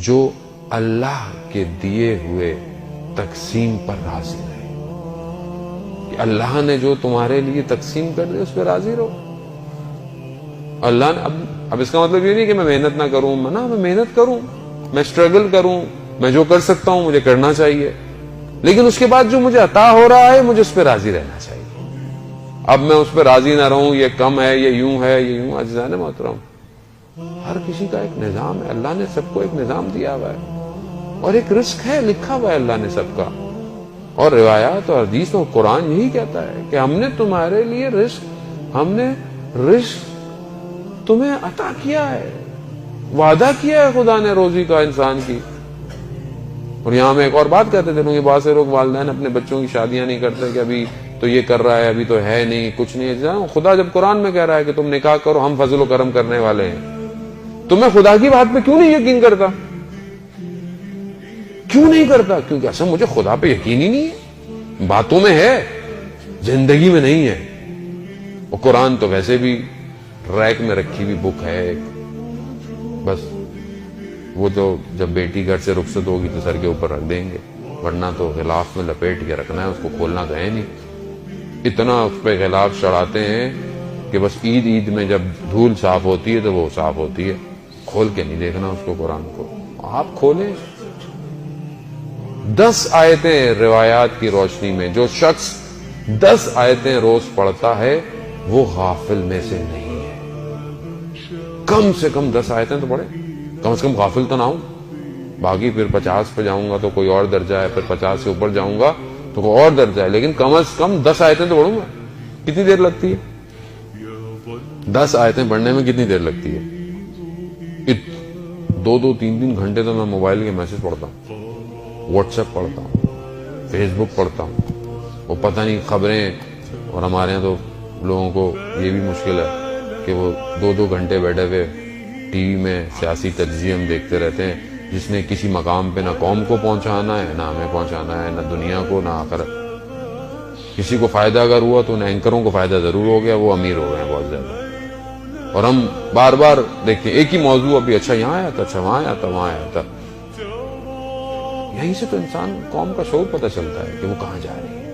جو اللہ کے دیے ہوئے تقسیم پر راضی رہے. کہ اللہ نے جو تمہارے لیے تقسیم کر دے اس پہ راضی رہو. اللہ نے اب اس کا مطلب یہ نہیں کہ میں محنت نہ کروں، میں محنت کروں، میں اسٹرگل کروں، میں جو کر سکتا ہوں مجھے کرنا چاہیے، لیکن اس کے بعد جو مجھے عطا ہو رہا ہے مجھے اس پہ راضی رہنا چاہیے. اب میں اس پہ راضی نہ رہوں، یہ کم ہے، یہ یوں ہے، یہ یوں. عزیزان محترم، ہر کسی کا ایک نظام ہے. اللہ نے سب کو ایک نظام دیا ہوا ہے اور ایک رزق ہے لکھا ہوا ہے اللہ نے سب کا. اور روایات اور حدیث اور قرآن یہی کہتا ہے کہ ہم نے تمہارے لیے ہم نے رزق تمہیں عطا کیا ہے. وعدہ کیا ہے خدا نے روزی کا انسان کی. اور یہاں میں ایک اور بات کہتے تھے کہ بہت سے لوگ والدین اپنے بچوں کی شادیاں نہیں کرتے کہ ابھی تو یہ کر رہا ہے، ابھی تو ہے نہیں، کچھ نہیں ہے. خدا جب قرآن میں کہہ رہا ہے کہ تم نکاح کرو، ہم فضل و کرم کرنے والے ہیں، تو میں خدا کی بات پہ کیوں نہیں یقین کرتا؟ کیوں نہیں کرتا؟ کیونکہ اصل مجھے خدا پہ یقین ہی نہیں ہے. باتوں میں ہے، زندگی میں نہیں ہے. اور قرآن تو ویسے بھی ریک میں رکھی ہوئی بک ہے، بس وہ تو جب بیٹی گھر سے رخصت ہوگی تو سر کے اوپر رکھ دیں گے، ورنہ تو غلاف میں لپیٹ کے رکھنا ہے، اس کو کھولنا تو ہے نہیں. اتنا اس پہ غلاف چڑھاتے ہیں کہ بس عید میں جب دھول صاف ہوتی ہے تو وہ صاف ہوتی ہے، کھول کے نہیں دیکھنا اس کو. قرآن کو آپ کھولیں. 10 آیتیں روایات کی روشنی میں جو شخص 10 آیتیں روز پڑھتا ہے وہ غافل میں سے نہیں ہے. کم سے کم 10 آیتیں تو پڑھے، کم سے کم غافل تو نہ ہوں. باقی پھر 50 پہ جاؤں گا تو کوئی اور درجہ ہے، پھر 50 سے اوپر جاؤں گا تو کوئی اور درجہ ہے، لیکن کم از کم 10 آیتیں تو پڑھوں گا. کتنی دیر لگتی ہے 10 آیتیں پڑھنے میں؟ کتنی دیر لگتی ہے؟ 2 3 گھنٹے تو میں موبائل کے میسج پڑھتا ہوں، واٹس ایپ پڑھتا ہوں، فیس بک پڑھتا ہوں. وہ پتہ نہیں خبریں. اور ہمارے یہاں تو لوگوں کو یہ بھی مشکل ہے کہ وہ 2 گھنٹے بیٹھے ہوئے ٹی وی میں سیاسی تجزیے ہم دیکھتے رہتے ہیں، جس نے کسی مقام پہ نہ قوم کو پہنچانا ہے، نہ ہمیں پہنچانا ہے، نہ دنیا کو، نہ آخرت. کسی کو فائدہ اگر ہوا تو ان اینکروں کو فائدہ ضرور ہو گیا، وہ امیر ہو گئے ہیں بہت زیادہ. اور ہم بار بار دیکھتے ہیں ایک ہی موضوع، ابھی اچھا یہاں آیا تھا، اچھا وہاں آیا تھا، وہاں آیا تھا. یہیں سے تو انسان قوم کا شعور پتہ چلتا ہے کہ وہ کہاں جا رہی ہے.